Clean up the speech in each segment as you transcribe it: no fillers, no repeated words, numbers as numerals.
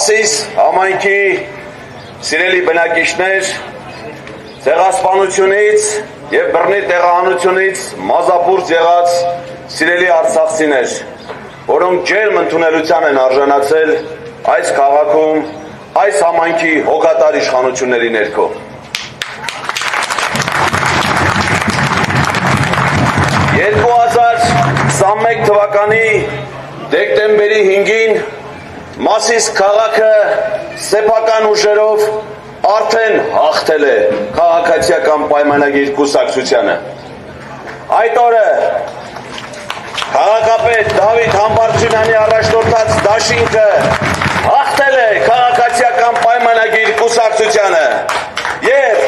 Մասիս համայնքի սիրելի բնակիչներ, ցեղասպանությունից եւ բռնի տեղահանությունից մազապուրց եղած սիրելի արցախցիներ, որոնք ջերմ ընդունելության են արժանացել այս քաղաքում, այս համայնքի հոգատար իշխանությունների ներքո։ «2021 թվականի դեկտեմբերի 5-ին Մասիս քաղաքը սեփական ուժերով արդեն հաղթել է քաղաքացիական պայմանագիր կուսակցությանը։ Այդ օրը քաղաքապետ Դավիթ Համբարձումյանի առաջնորդած դաշինքը հաղթել է քաղաքացիական պայմանագիր կուսակցությանը եւ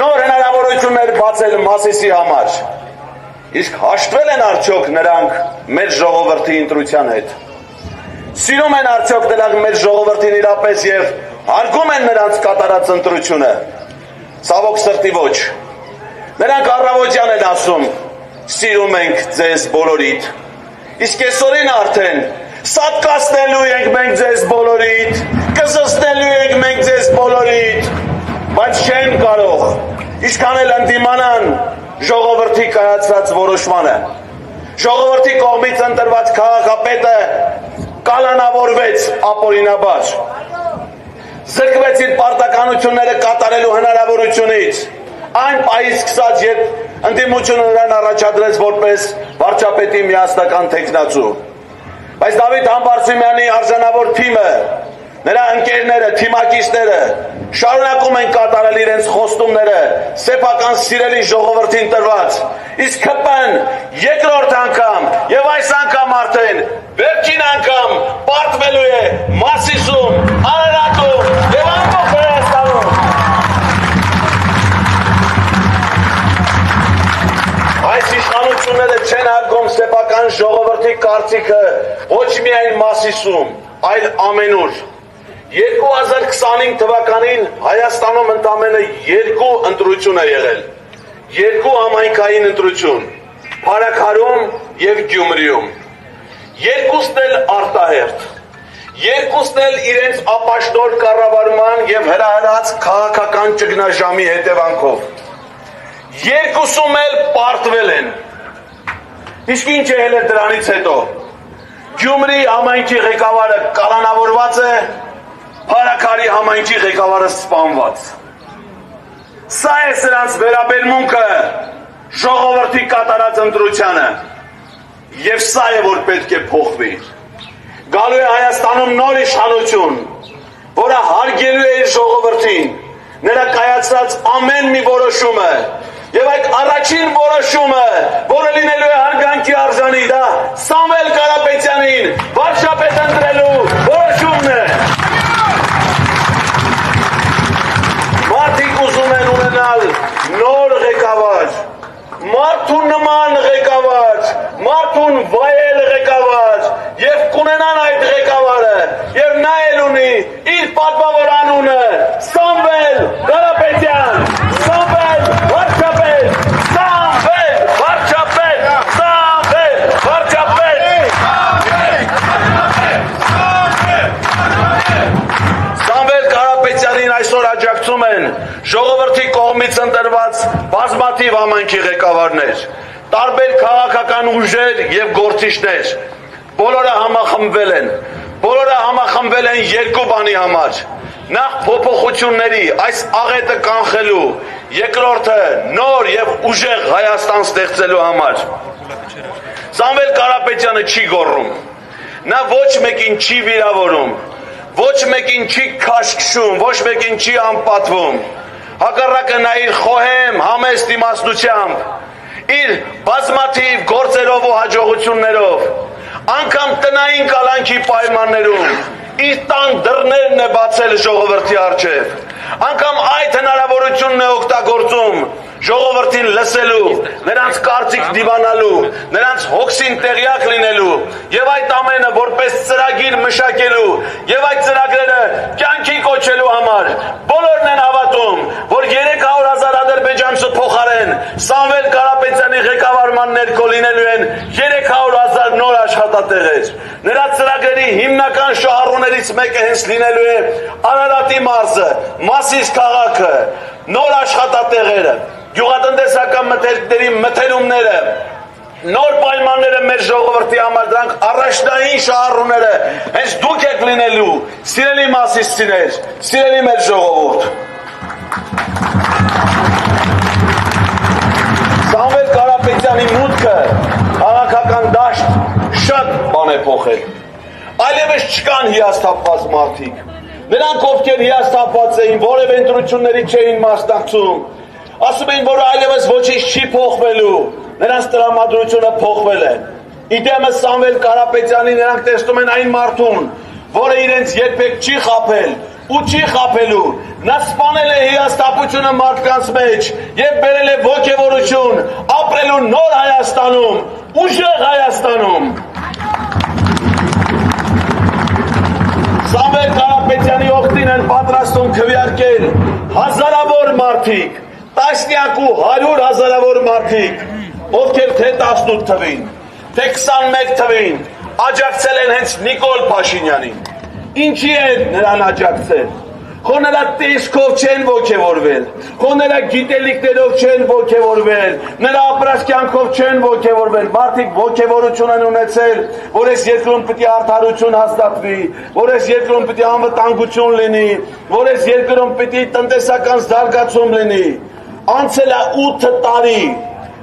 նոր հնարավորություններ բացել Մասիսի համար։ Իսկ հաշտվել են արդյոք նրանք մեր ժողովրդի ընտրության հետ։ Սիրում են արդյոք նրանք մեր ժողովրդին իրապես եւ հարգում են նրանց կատարած ընտրությունը։ Ցավոք սրտի ոչ։ Նրանք առավոտյան են ասում. սիրում ենք ձեզ բոլորիդ։ Իսկ այսօրին արդեն սատկացնելու ենք մենք ձեզ բոլորիդ, կզսնելու ենք մենք ձեզ բոլորիդ, բայց չեն կարող ինչքան էլ ընդդիմանան ժողովրդի կայացրած որոշմանը։ Ժողովրդի կողմից ընտրված քաղաքապետը կալանավորվեց ապօրինաբար, զրկվեց իր պարտականությունները կատարելու հնարավորությունից, այն պահից սկսած, երբ ընդդիմությունը նրան առաջադրեց որպես վարչապետի միասնական թեկնածու։ Բայց Դավիթ Համբարձումյանի արժանավոր թիմը, նրա ընկերները, թիմակիցները շարունակում են կատարել իրենց խոստումները սեփական սիրելի ժողովրդին տրված, իսկ ՀՊ-ն երկրորդ անգամ եւ այս անգամ արդեն վերջին անգամ պարտվելու է Մասիսում, Արարատում եւ ամբողջ Հայաստանում։ Այս իշխանությունները չեն հարգում սեփական ժողովրդի կարծիքը ոչ միայն Մասիսում, այլ ամենուր։ 2025 թվականին Հայաստանում ընդամենը 2 ընտրություն է եղել, 2 համայնքային ընտրություն, Փարաքարում եւ Գյումրիում, երկուսն էլ արտահերթ, երկուսն էլ իրենց ապաշտոր կառավարման եւ հրահրած քաղաքական ճգնաժամի հետևանքով, երկուսում էլ պարտվել են։ Իսկ ինչ է եղել դրանից հետո։ Գյումրի համայնքի ղեկավարը կալանավորված է, Փարաքարի համայնքի ղեկավարը սպանված։ Սա է սրանց վերաբերմունքը ժողովրդի կատարած ընտրությանը։ Եվ սա է, որ պետք է փոխվի։ Գալու է Հայաստանում նոր իշխանություն, որը հարգելու է իր ժողովրդին, նրա կայացրած ամեն մի որոշումը, եւ այդ առաջին որոշումը, որը լինելու է հարգանքի արժանի, դա Սամվել Կարապետյանին վարչապետ ընտրելու որոշումն է։ Մարդիկ ուզում են ունենալ նոր ղեկավար, մարդուն նման ղեկավար, մարդուն վայել ղեկավար, եւ կունենան այդ ղեկավարը, եւ նա էլ ունի իր պատվավոր անունը Սամվել Կարապետյան, Սամվել վարչապետ, Սամվել վարչապետ, Սամվել վարչապետ, Սամվել Կարապետյանին այսօր աջակցում են ժողովրդի կողմից ընտրված բազմաթիվ համայնքի ղեկավարներ, տարբեր քաղաքական ուժեր եւ գործիչներ, բոլորը համախմբվել են երկու բանի համար։ Նախ փոփոխությունների այս աղետը կանխելու, երկրորդը նոր եւ ուժեղ Հայաստան ստեղծելու համար։ Սամվել Կարապետյանը չի գոռում, նա ոչ մեկին չի վիրավորում, ոչ մեկին չի քաշքշում, ոչ մեկին չի անպատվում։ Հակառակը նա իր խոհեմ, համեստ իմաստնությամբ, իր բազմաթիվ գործերով ու հաջողություններով, անգամ տնային կալանքի պայմաններում, իր տան դռներն է բացել ժողովրդի առջև, անգամ այդ հնարավորությունն է օգտագործում ժողովրդին լսելու, նրանց կարծիք դիվանալու, նրանց հոգսին տեղյակ լինելու եւ այդ ամենը որպես ծրագիր մշակելու եւ այդ ծրագրերը կյանքի կոչելու համար բոլորն են հավատում, որ 300,000 ադրբեջանցու փոխարեն Սամվել Կարապետյանի ղեկավարման ներքո լինելու են 300,000 նոր աշխատանք։ աշխատատեղեր։ Նրա ծրագրերի հիմնական շահառուներից մեկը հենց լինելու է Արարատի մարզը, Մասիս քաղաքը, նոր աշխատատեղերը, գյուղատնտեսական մթերքների մթերումները, նոր պայմանները մեր ժողովրդի համար, դրանք առաջնային շահառուները հենց դուք եք լինելու, սիրելի մասիսցիներ, սիրելի մեր ժողովուրդ։ Սամվել Կարապետյանի մուտքը քաղաքական դաշտ շատ բան է փոխել։ Այլևս չկան հիասթափված մարդիկ։ Նրանք, ովքեր հիասթափված էին, որևէ ընտրությունների չէին մասնակցում, ասում էին, որ այլևս ոչինչ չի փոխվելու, նրանց տրամադրությունը փոխվել է։ Իդեմը Սամվել Կարապետյանի նրանք տեսնում են այն մարդուն, որը իրենց երբեք չի խաբել ու չի խաբելու։ Նա սպանել է հիասթափությունը մարդկանց մեջ եւ բերել է ոգևորություն ապրելու նոր Հայաստանում, ուժեղ Հայաստանում։ Սամվել Կարապետյանի օգտին են պատրաստում քվեարկել հազարավոր մարդիկ, տասնյակ ու 100 հազարավոր մարդիկ, ովքեր թե 18 թվին, թե 21 թվին աջակցել են հենց Նիկոլ Փաշինյանին։ Ինչի են նրան աջակցել։ Խո նրա տեսքով չեն ոգևորվել, խո նրա գիտելիքներով չեն ոգևորվել, նրա ապրած կյանքով չեն ոգևորվել, մարդիկ ոգևորություն են ունեցել, որ այս երկրում պիտի արդարություն հաստատվի, որ այս երկրում պիտի անվտանգություն լինի, որ այս երկրում պիտի տնտեսական զարգացում լինի։ Անցել է 8 տարի,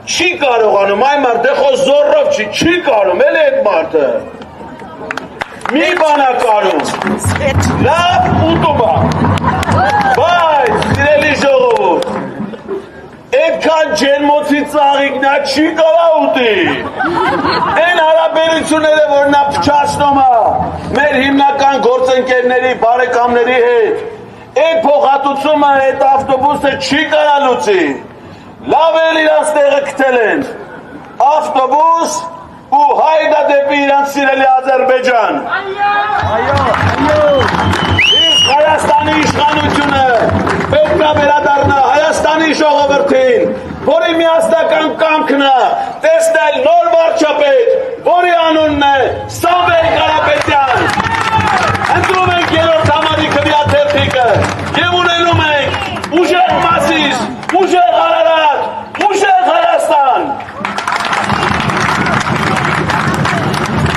չի կարողանում, այն մարդը խո զորով չի կարում, էլ է այդ մարդը։ Մի բանա կարում, լավ ուտում է, բայց սիրելի ժողովուրդ, այդքան ջերմոցի ծաղիկ նա չի կարա ուտի, այն հարաբերությունները, որ նա փչացնում է մեր հիմնական գործընկերների, բարեկամների հետ, այդ փոխհատուցումը, այդ ավտոբուսը չի կարա լուծի, լավ էլ իրանց տեղը գտել են, ավտոբուս ու հայդա դեպի իրանց սիրելի Ադրբեջան։ Իսկ Հայաստանի իշխանությունը պետք է վերադառնա Հայաստանի ժողովրդին, որի միասնական կամքն է տեսնել նոր վարչապետ, որի անունն է Սամվել Կարապետյան։